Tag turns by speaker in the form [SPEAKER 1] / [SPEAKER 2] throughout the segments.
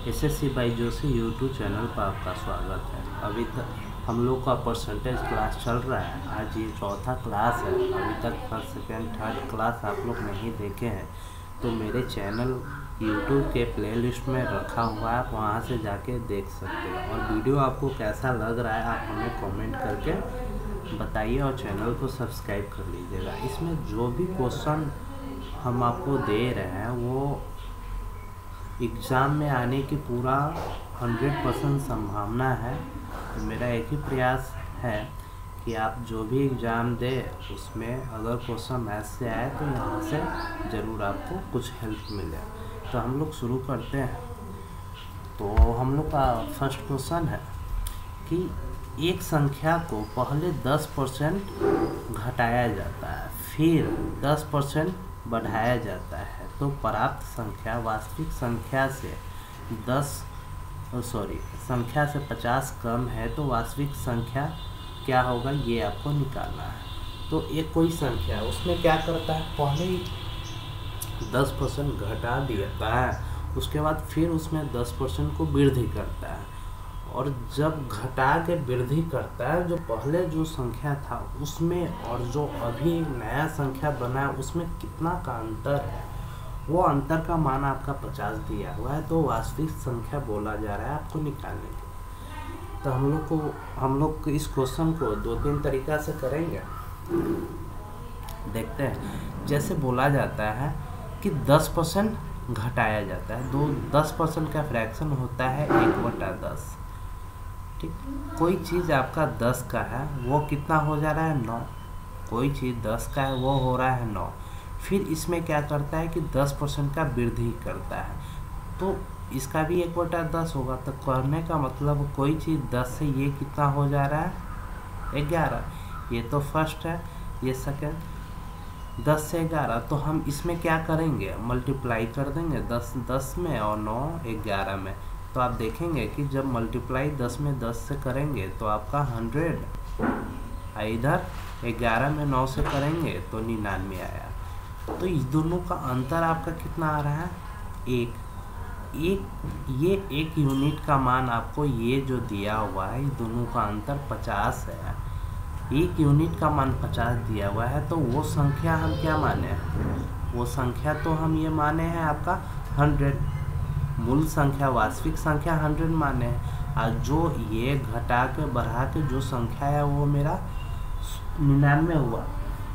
[SPEAKER 1] SSC by Joshi YouTube channel पर आपका स्वागत है। अभी तक हम लोग का परसेंटेज क्लास चल रहा है। आज ये चौथा क्लास है। अभी तक फर्स्ट सेकेंड थर्ड क्लास आप लोग नहीं देखे हैं तो मेरे चैनल यूट्यूब के प्लेलिस्ट में रखा हुआ है, आप वहाँ से जाके देख सकते हैं। और वीडियो आपको कैसा लग रहा है आप हमें कमेंट करके बताइए और चैनल को सब्सक्राइब कर लीजिएगा। इसमें जो भी क्वेश्चन हम आपको दे रहे हैं वो एग्ज़ाम में आने की पूरा 100% संभावना है। तो मेरा एक ही प्रयास है कि आप जो भी एग्ज़ाम दें उसमें अगर क्वेश्चन मैथ से आए तो यहाँ से ज़रूर आपको कुछ हेल्प मिले। तो हम लोग शुरू करते हैं। तो हम लोग का फर्स्ट क्वेश्चन है कि एक संख्या को पहले 10% घटाया जाता है, फिर 10% बढ़ाया जाता है, तो प्राप्त संख्या वास्तविक संख्या से संख्या से 50 कम है, तो वास्तविक संख्या क्या होगा ये आपको निकालना है। तो एक कोई संख्या उसमें क्या करता है, पहले ही 10% घटा देता है, उसके बाद फिर उसमें 10% को वृद्धि करता है। और जब घटा के वृद्धि करता है, जो पहले जो संख्या था उसमें और जो अभी नया संख्या बना है उसमें कितना का अंतर है, वो अंतर का मान आपका 50 दिया हुआ है, तो वास्तविक संख्या बोला जा रहा है आपको निकालने के। तो हम लोग इस क्वेश्चन को 2-3 तरीका से करेंगे। देखते हैं। जैसे बोला जाता है कि 10% घटाया जाता है, 10% का फ्रैक्शन होता है 1/10। ठीक, कोई चीज़ आपका 10 का है वो कितना हो जा रहा है 9, कोई चीज़ 10 का है वो हो रहा है 9। फिर इसमें क्या करता है कि 10% का वृद्धि करता है, तो इसका भी 1/10 होगा। तो करने का मतलब कोई चीज़ 10 से ये कितना हो जा रहा है 11। ये तो फर्स्ट है, ये सेकेंड। 10 से 11, तो हम इसमें क्या करेंगे, मल्टीप्लाई कर देंगे 10 में और 9 11 में। तो आप देखेंगे कि जब मल्टीप्लाई 10 में 10 से करेंगे तो आपका 100, इधर 11 में 9 से करेंगे तो 99 आया। तो इस दोनों का अंतर आपका कितना आ रहा है, ये 1 यूनिट का मान आपको ये जो दिया हुआ है, इस दोनों का अंतर 50 है। 1 यूनिट का मान 50 दिया हुआ है, तो वो संख्या हम क्या माने हैं, वो संख्या तो हम ये माने हैं आपका 100, मूल संख्या वास्तविक संख्या 100 माने हैं। और जो ये घटा के बढ़ा के जो संख्या है वो मेरा 99 हुआ।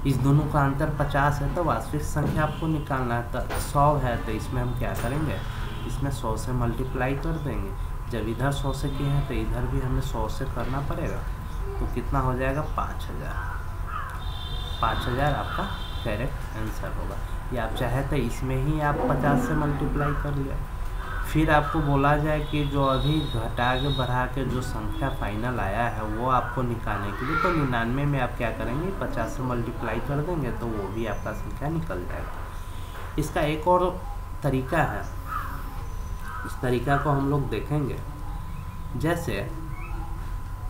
[SPEAKER 1] इस दोनों का अंतर 50 है, तो वास्तविक संख्या आपको निकालना है। तो 100 है, तो इसमें हम क्या करेंगे, इसमें 100 से मल्टीप्लाई कर देंगे। जब इधर 100 से किए हैं तो इधर भी हमें 100 से करना पड़ेगा। तो कितना हो जाएगा 5000 आपका करेक्ट आंसर होगा। या आप चाहे तो इसमें ही आप 50 से मल्टीप्लाई कर लिया। फिर आपको बोला जाए कि जो अभी घटा के बढ़ा के जो संख्या फाइनल आया है वो आपको निकालने के लिए, तो 99 में आप क्या करेंगे 50 से मल्टीप्लाई कर देंगे तो वो भी आपका संख्या निकल जाएगा। इसका एक और तरीका है, इस तरीका को हम लोग देखेंगे। जैसे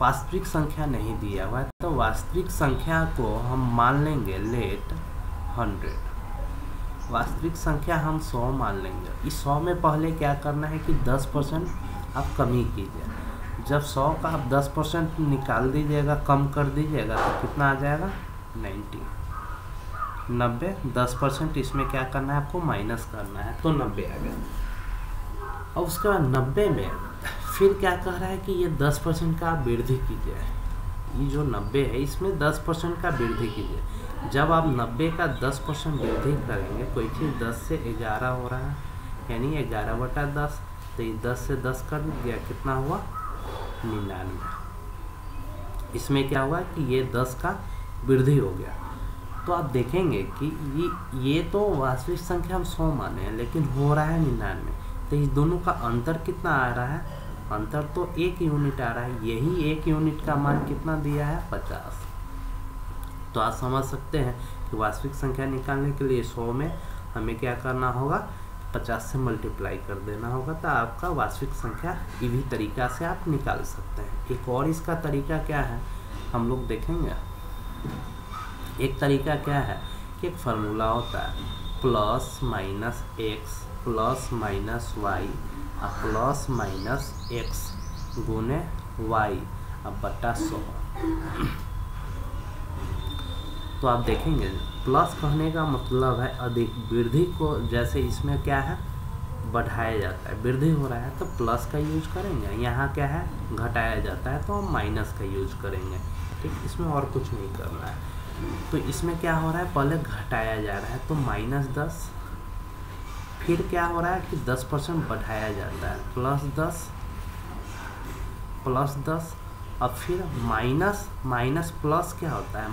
[SPEAKER 1] वास्तविक संख्या नहीं दिया हुआ है, तो वास्तविक संख्या को हम मान लेंगे लेट 100, वास्तविक संख्या हम 100 मान लेंगे। इस 100 में पहले क्या करना है कि 10% आप कमी कीजिए। जब 100 का आप 10% निकाल दीजिएगा, कम कर दीजिएगा, तो कितना आ जाएगा 90। 10% इसमें क्या करना है आपको माइनस करना है, तो 90 आ गया। और उसके बाद 90 में फिर क्या कह रहा है कि ये 10% का आप वृद्धि कीजिए। ये जो 90 है इसमें 10% का वृद्धि कीजिए। जब आप 90 का 10% वृद्धि करेंगे, कोई चीज़ 10 से 11 हो रहा है यानी 11/10, तो ये 10 से 10 कर दिया, कितना हुआ 99। इसमें क्या हुआ कि ये 10 का वृद्धि हो गया। तो आप देखेंगे कि ये तो वास्तविक संख्या हम 100 माने हैं, लेकिन हो रहा है 99। तो इस दोनों का अंतर कितना आ रहा है, अंतर तो 1 यूनिट आ रहा है। यही 1 यूनिट का मान कितना दिया है 50। तो आप समझ सकते हैं कि वास्तविक संख्या निकालने के लिए 100 में हमें क्या करना होगा 50 से मल्टीप्लाई कर देना होगा, तो आपका वास्तविक संख्या इसी तरीका से आप निकाल सकते हैं। एक और इसका तरीका क्या है हम लोग देखेंगे। एक तरीका क्या है कि एक फार्मूला होता है +-x +-y plus minus X गुने वाई अब बटा 100। तो आप देखेंगे प्लस कहने का मतलब है अधिक, वृद्धि को जैसे इसमें क्या है बढ़ाया जाता है, वृद्धि हो रहा है तो प्लस का यूज करेंगे, यहाँ क्या है घटाया जाता है तो हम माइनस का यूज करेंगे। ठीक, इसमें और कुछ नहीं करना है। तो इसमें क्या हो रहा है पहले घटाया जा रहा है तो -10, फिर क्या हो रहा है कि 10% बढ़ाया जाता है प्लस 10 और फिर माइनस प्लस क्या होता है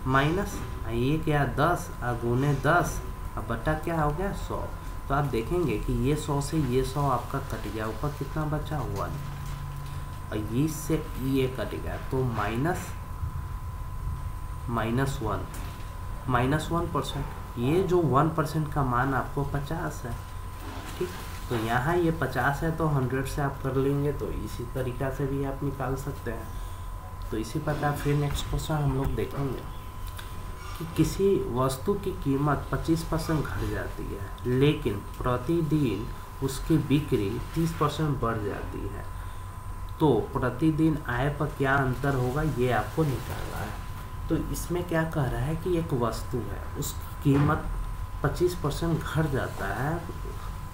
[SPEAKER 1] माइनस ये क्या 10 गुने 10 अब बटा क्या हो गया 100। तो आप देखेंगे कि ये 100 से ये 100 आपका कट गया, ऊपर कितना बचा हुआ और ये से ये कट गया तो -1%। ये जो 1% का मान आपको 50 है। ठीक, तो यहाँ ये 50 है तो 100 से आप कर लेंगे, तो इसी तरीक़ा से भी आप निकाल सकते हैं। तो इसी प्रकार फिर नेक्स्ट क्वेश्चन हम लोग देखेंगे कि किसी वस्तु की कीमत 25% घट जाती है लेकिन प्रतिदिन उसकी बिक्री 30% बढ़ जाती है, तो प्रतिदिन आय पर क्या अंतर होगा ये आपको निकालना है। तो इसमें क्या कह रहा है कि एक वस्तु है उसकी कीमत 25% घट जाता है,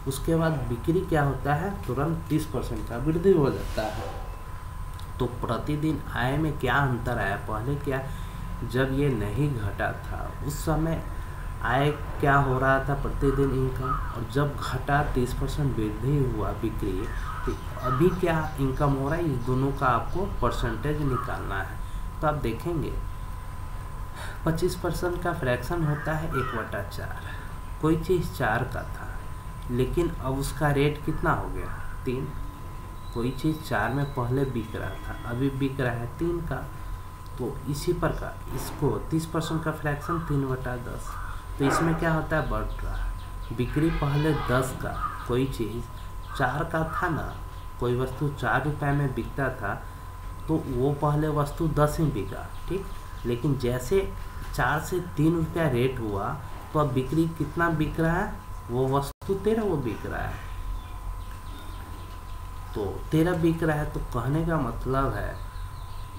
[SPEAKER 1] उसके बाद बिक्री क्या होता है तुरंत 30% का वृद्धि हो जाता है। तो प्रतिदिन आय में क्या अंतर आया, पहले क्या जब ये नहीं घटा था उस समय आय क्या हो रहा था प्रतिदिन इनकम, और जब घटा 30% वृद्धि हुआ बिक्री, तो अभी क्या इनकम हो रहा है, इस दोनों का आपको परसेंटेज निकालना है। तो आप देखेंगे 25% का फ्रैक्शन होता है 1/4। कोई चीज़ 4 का था लेकिन अब उसका रेट कितना हो गया 3। कोई चीज़ 4 में पहले बिक रहा था अभी बिक रहा है 3 का। तो इसी प्रकार इसको 30% का फ्रैक्शन 3/10। तो इसमें क्या होता है बढ़ रहा है, बिक्री पहले 10 का, कोई चीज़ 4 का था ना, कोई वस्तु 4 रुपये में बिकता था तो वो पहले वस्तु 10 ही बिका। ठीक, लेकिन जैसे 4 से 3 रुपया रेट हुआ तो अब बिक्री कितना बिक रहा है, वो वस्तु 13 वो बिक रहा है। तो 13 बिक रहा है तो कहने का मतलब है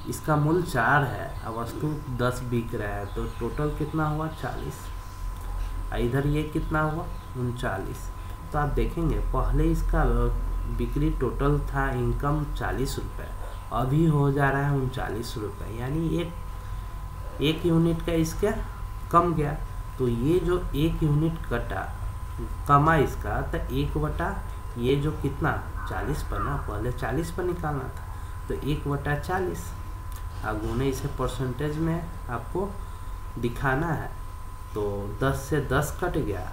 [SPEAKER 1] इसका मूल्य 4 है और वस्तु 10 बिक रहा है, तो टोटल कितना हुआ 40। इधर ये कितना हुआ 39। तो आप देखेंगे पहले इसका बिक्री टोटल था इनकम 40 रुपये, अभी हो जा रहा है 39 रुपये, यानी एक यूनिट का इसका कम गया। तो ये जो 1 यूनिट कमा इसका, तो 1 ये जो कितना 40 पर ना, पहले 40 पर निकालना था तो 1/40 गुने इसे परसेंटेज में आपको दिखाना है। तो 10 से 10 कट गया,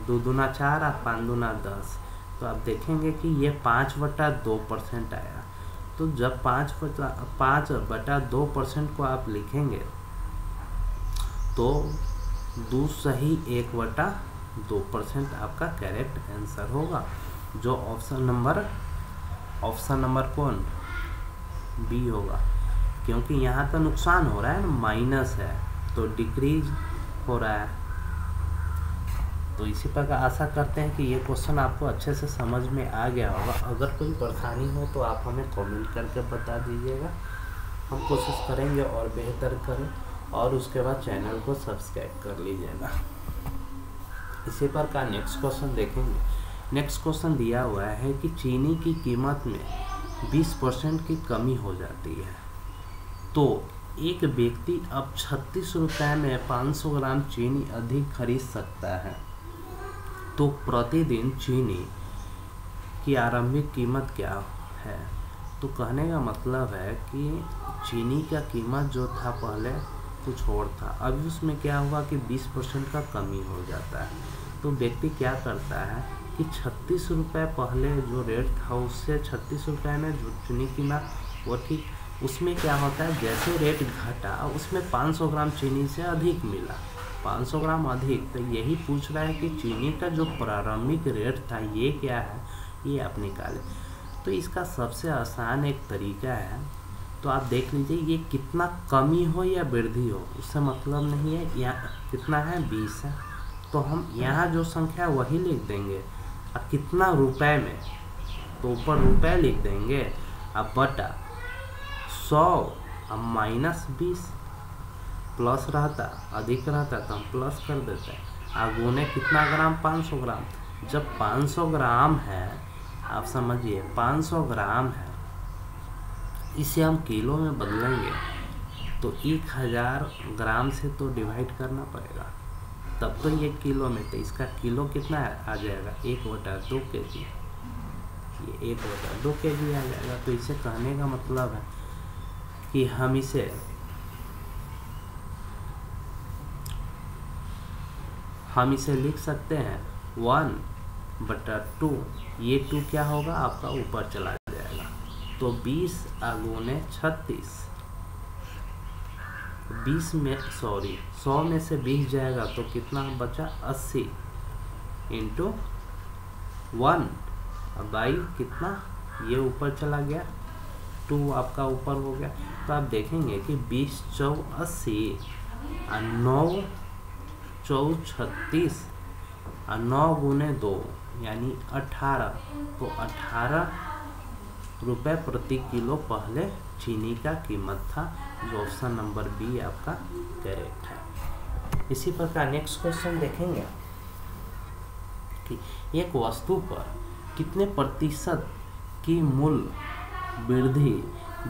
[SPEAKER 1] 2 दूना 4 और 5 दूना 10। तो आप देखेंगे कि ये 5/2% आया। तो जब 5/2% को आप लिखेंगे तो 2 सही 1/2% आपका करेक्ट आंसर होगा, जो ऑप्शन नंबर कौन बी होगा, क्योंकि यहाँ तो नुकसान हो रहा है ना, माइनस है तो डिक्रीज हो रहा है। तो इसी प्रकार आशा करते हैं कि ये क्वेश्चन आपको अच्छे से समझ में आ गया होगा। अगर कोई परेशानी हो तो आप हमें कमेंट करके बता दीजिएगा, हम कोशिश करेंगे और बेहतर करें, और उसके बाद चैनल को सब्सक्राइब कर लीजिएगा। इसी प्रकार नेक्स्ट क्वेश्चन देखेंगे। नेक्स्ट क्वेश्चन दिया हुआ है कि चीनी की कीमत में 20% की कमी हो जाती है, तो एक व्यक्ति अब 36 रुपये में 500 ग्राम चीनी अधिक खरीद सकता है, तो प्रतिदिन चीनी की आरंभिक कीमत क्या है। तो कहने का मतलब है कि चीनी का कीमत जो था पहले कुछ और था, अभी उसमें क्या हुआ कि 20% का कमी हो जाता है। तो व्यक्ति क्या करता है कि 36 रुपये पहले जो रेट था उससे 36 रुपये में जो चीनी कीमत वो ठीक, उसमें क्या होता है जैसे रेट घटा उसमें 500 ग्राम चीनी से अधिक मिला, 500 ग्राम अधिक। तो यही पूछ रहा है कि चीनी का जो प्रारंभिक रेट था ये क्या है, ये आप निकालें। तो इसका सबसे आसान एक तरीका है, तो आप देख लीजिए ये कितना कमी हो या वृद्धि हो उससे मतलब नहीं है, यहाँ कितना है 20 है, तो हम यहाँ जो संख्या वही लिख देंगे अब कितना रुपए में, तो ऊपर रुपए लिख देंगे, अब बटा 100, अब -20, प्लस रहता अधिक रहता तो हम प्लस कर देते हैं। गुने कितना ग्राम, 500 ग्राम। जब 500 ग्राम है, आप समझिए 500 ग्राम है, इसे हम किलो में बदलेंगे तो 1000 ग्राम से तो डिवाइड करना पड़ेगा, तब तो ये किलो में, तो इसका किलो कितना आ जाएगा, 1/2 kg, ये 1/2 kg आ जाएगा। तो इसे कहने का मतलब है कि हम इसे लिख सकते हैं 1/2, ये 2 क्या होगा आपका ऊपर चला जाएगा, तो 20 गुने 36, 100 में से 20 जाएगा तो कितना बचा, 80 इंटू 1 बाई कितना, ये ऊपर चला गया, 2 आपका ऊपर हो गया। तो आप देखेंगे कि 20 चौ 80 और 9 चौ 36 और 9 गुने 2 यानी 18, तो 18 रुपये प्रति किलो पहले चीनी का कीमत था, जो ऑप्शन नंबर बी आपका करेक्ट है। इसी प्रकार नेक्स्ट क्वेश्चन देखेंगे कि एक वस्तु पर कितने प्रतिशत की मूल्य वृद्धि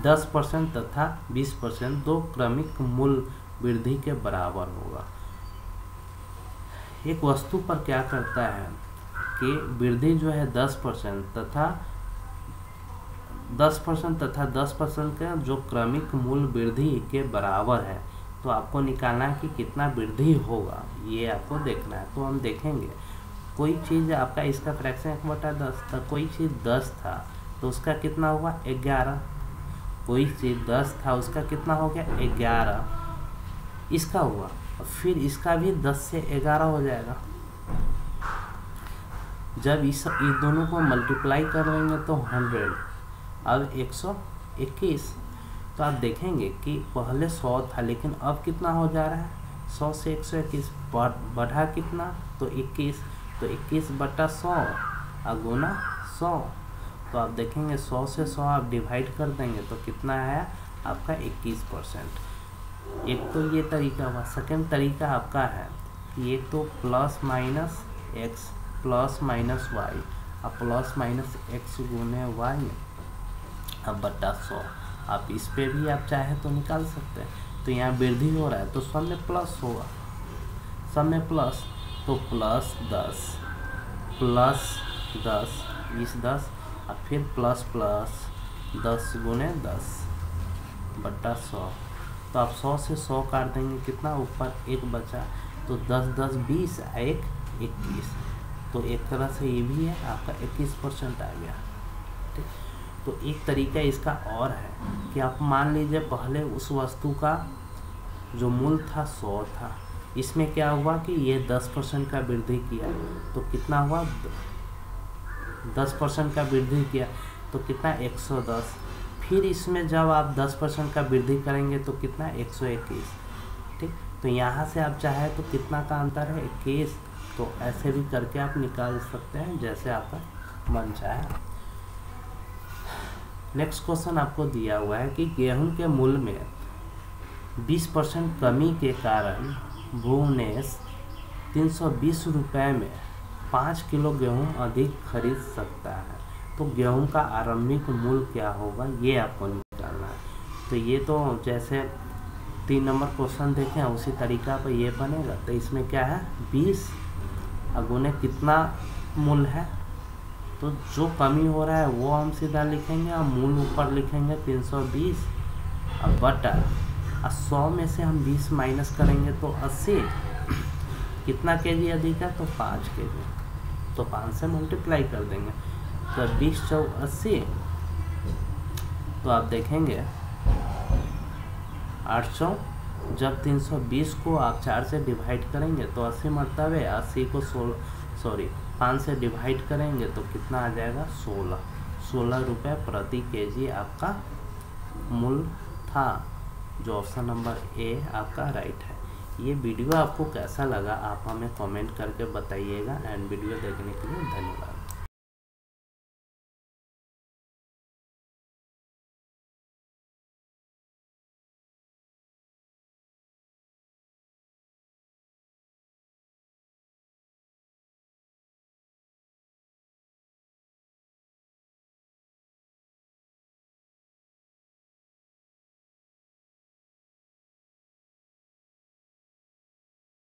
[SPEAKER 1] 10% तथा 20% दो क्रमिक मूल्य वृद्धि के बराबर होगा। एक वस्तु पर क्या करता है कि वृद्धि जो है 10% तथा 10% का जो क्रमिक मूल्य वृद्धि के बराबर है, तो आपको निकालना है कि कितना वृद्धि होगा, ये आपको देखना है। तो हम देखेंगे कोई चीज़ आपका, इसका फ्रैक्शन 1/10 था, कोई चीज़ 10 था तो उसका कितना हुआ 11, कोई चीज़ 10 था उसका कितना हो गया 11, इसका हुआ, और फिर इसका भी 10 से 11 हो जाएगा। जब इस दोनों को मल्टीप्लाई कर लेंगे तो 100, अब 121। तो आप देखेंगे कि पहले 100 था लेकिन अब कितना हो जा रहा है, 100 से 121 बढ़ा कितना, तो 21, तो 21/100 गुना 100। तो आप देखेंगे 100 से 100 आप डिवाइड कर देंगे तो कितना आया आपका 21%। एक तो ये तरीका हुआ। सेकंड तरीका आपका है ये तो plus minus X plus minus Y, अब प्लस माइनस एक्स गुने वाई अब बटा 100। आप इस पे भी आप चाहे तो निकाल सकते हैं। तो यहाँ वृद्धि हो रहा है तो सब में प्लस होगा, सब में प्लस, तो प्लस 10 इस 10 और फिर प्लस 10 गुने 10 बटा 100। तो आप 100 से 100 काट देंगे, कितना ऊपर 1 बचा, तो 10 20 1 21। तो एक तरह से ये भी है आपका 21% आ गया। ठीक, तो एक तरीका इसका और है कि आप मान लीजिए पहले उस वस्तु का जो मूल्य था 100 था, इसमें क्या हुआ कि ये 10% का वृद्धि किया तो कितना हुआ, 10% का वृद्धि किया तो कितना 110। फिर इसमें जब आप 10% का वृद्धि करेंगे तो कितना 121। ठीक, तो यहाँ से आप चाहे तो कितना का अंतर है 21, तो ऐसे भी करके आप निकाल सकते हैं जैसे आपका मन चाहे। नेक्स्ट क्वेश्चन आपको दिया हुआ है कि गेहूं के मूल्य में 20% कमी के कारण भुवनेश 320 रुपये में 5 किलो गेहूं अधिक खरीद सकता है। तो गेहूं का आरंभिक मूल्य क्या होगा ये आपको निकालना है। तो ये तो जैसे 3 नंबर क्वेश्चन देखें उसी तरीका पर ये बनेगा। तो इसमें क्या है 20 अगुने कितना मूल्य है, तो जो कमी हो रहा है वो हम सीधा लिखेंगे और मूल्य ऊपर लिखेंगे 320 और बटा 100 में से हम 20 माइनस करेंगे तो 80। कितना केजी अधिक है तो 5 केजी, तो 5 से मल्टीप्लाई कर देंगे तो 20 × 80। तो आप देखेंगे 800, जब 320 को आप 4 से डिवाइड करेंगे तो 80 मरतबे 80 को 5 से डिवाइड करेंगे तो कितना आ जाएगा 16 रुपये प्रति केजी आपका मूल्य था, जो ऑप्शन नंबर ए आपका राइट है। ये वीडियो आपको कैसा लगा आप हमें कमेंट करके बताइएगा। एंड वीडियो देखने के लिए धन्यवाद।